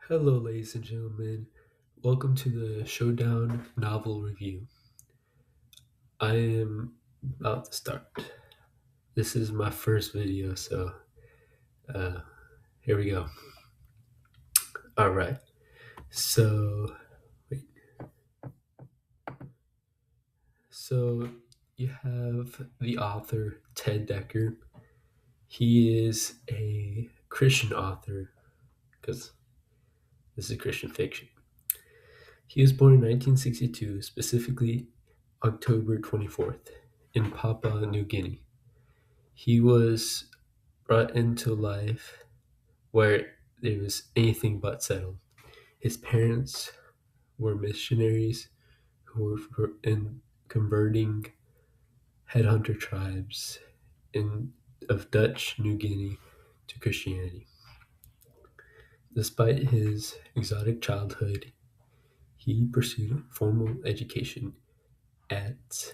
Hello, ladies and gentlemen. Welcome to the Showdown novel review. I am about to start. This is my first video, so uh, here we go. All right. So, wait. So you have the author Ted Dekker. He is a Christian author because this is Christian fiction. He was born in 1962, specifically October 24th, in Papua New Guinea. He was brought into life where it was anything but settled. His parents were missionaries who were in converting headhunter tribes of Dutch New Guinea to Christianity. Despite his exotic childhood, he pursued formal education at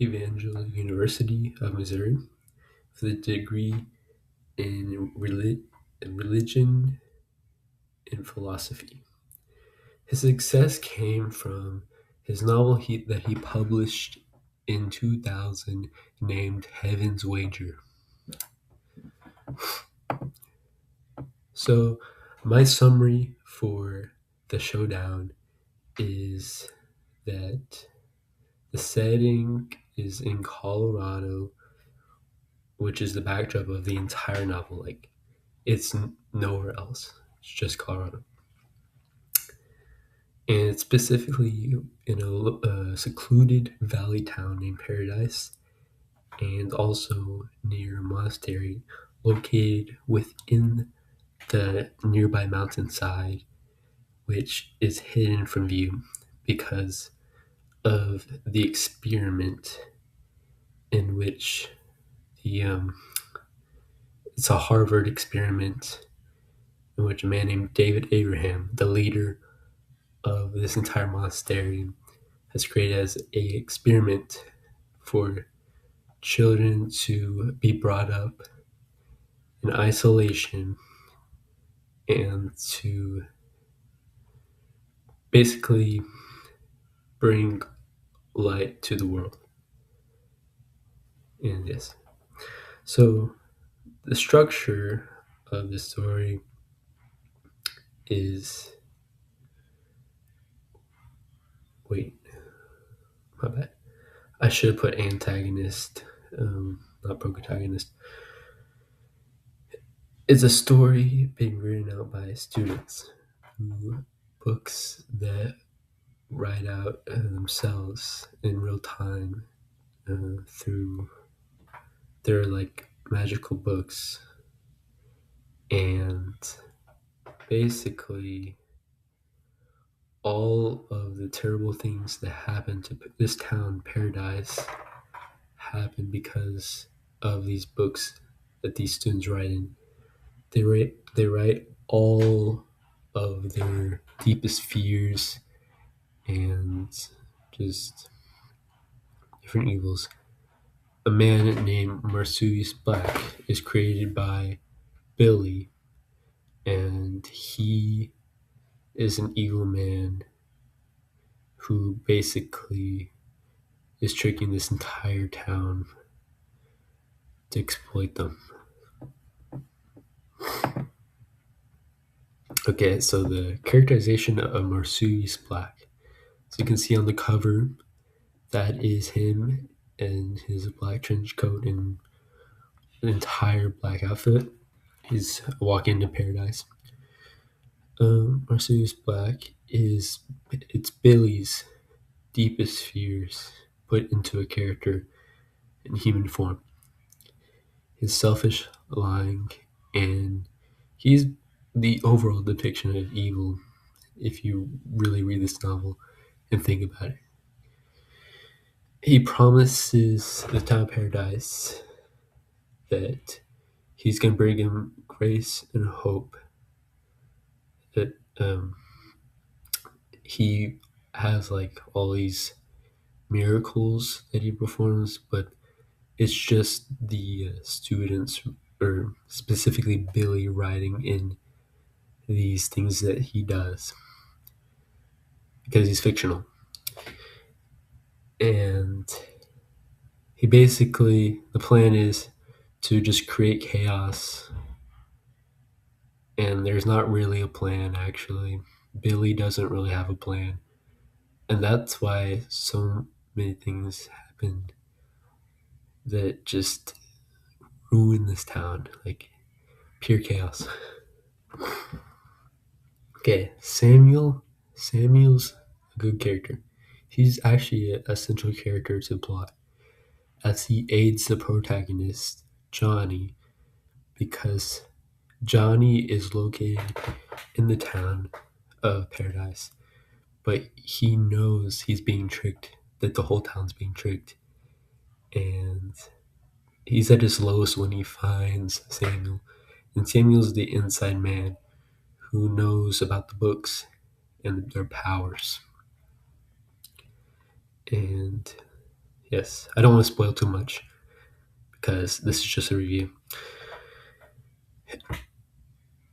Evangel University of Missouri with a degree in religion and philosophy. His success came from his novel that he published in 2000 named Heaven's Wager. So, my summary for the showdown is that the setting is in Colorado, which is the backdrop of the entire novel. Like, it's nowhere else, it's just Colorado. And it's specifically in a secluded valley town named Paradise, and also near a monastery located within the nearby mountainside, which is hidden from view because of the experiment in which the it's a Harvard experiment in which a man named David Abraham, the leader of this entire monastery, has created as a experiment for children to be brought up in isolation and to basically bring light to the world. And yes, so the structure of the story is wait, my bad. I should have put antagonist, not protagonist. It's a story being written out by students who books that write out themselves in real time through their like magical books, and basically all of the terrible things that happened to this town Paradise happen because of these books that these students write in. They write all of their deepest fears and just different evils. A man named Marsupius Black is created by Billy, and he is an evil man who basically is tricking this entire town to exploit them. Okay, so the characterization of Marsupius Black. So you can see on the cover, that is him in his black trench coat and an entire black outfit. He's walking into paradise. Marsupius Black it's Billy's deepest fears put into a character in human form. His selfish, lying, and he's the overall depiction of evil if you really read this novel and think about it. He promises the town of paradise that he's going to bring him grace and hope, that he has like all these miracles that he performs, but it's just the students, or specifically Billy, writing in these things that he does because he's fictional. And he basically, the plan is to just create chaos. And there's not really a plan, actually. Billy doesn't really have a plan. And that's why so many things happen that just ruin this town. Like, pure chaos. Okay, Samuel's a good character. He's actually an essential character to the plot as he aids the protagonist, Johnny, because Johnny is located in the town of Paradise, but he knows he's being tricked, that the whole town's being tricked, and he's at his lowest when he finds Samuel. And Samuel's the inside man who knows about the books and their powers. And yes, I don't want to spoil too much because this is just a review.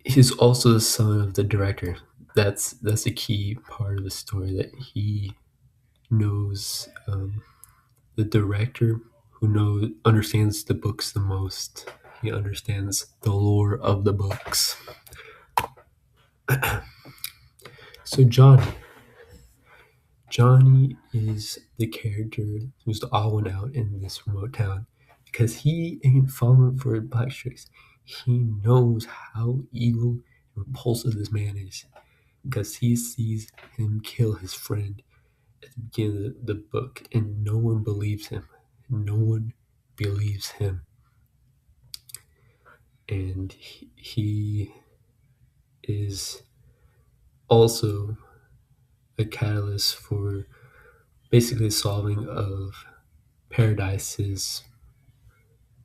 He's also the son of the director. That's a key part of the story, that he knows the director who understands the books the most. He understands the lore of the books. So Johnny is the character who's the odd one out in this remote town because he ain't falling for black tricks. He knows how evil and repulsive this man is because he sees him kill his friend at the beginning of the book, and no one believes him. No one believes him. And he is also a catalyst for basically solving of Paradise's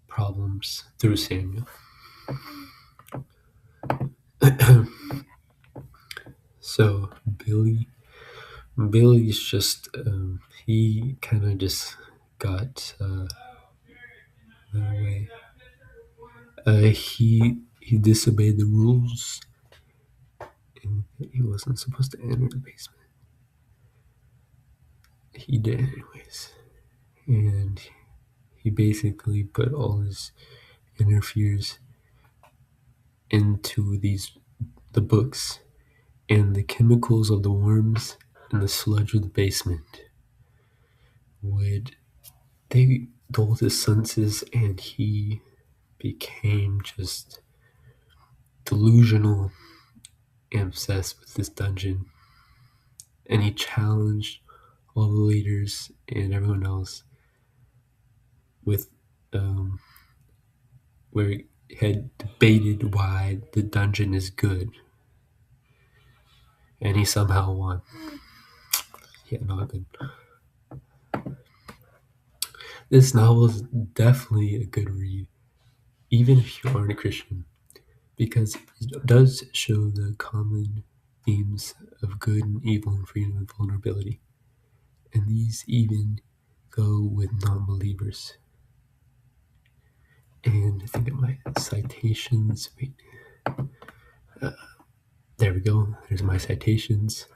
problems through Samuel. So Billy's just he kind of just got away. He disobeyed the rules, and he wasn't supposed to enter the basement. He did anyways, and he basically put all his inner fears into the books, and the chemicals of the worms and the sludge of the basement they dulled his senses, and he became just delusional and obsessed with this dungeon. And he challenged all the leaders and everyone else with where he had debated why the dungeon is good, and he somehow won. Yeah, not good. This novel is definitely a good read, even if you aren't a Christian, because it does show the common themes of good and evil and freedom and vulnerability. And these even go with non-believers. And I think of my citations. Wait. There we go. There's my citations.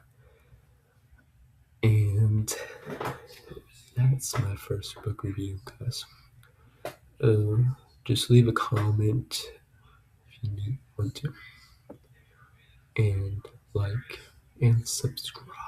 And that's my first book review, guys. Just leave a comment if you want to. And like and subscribe.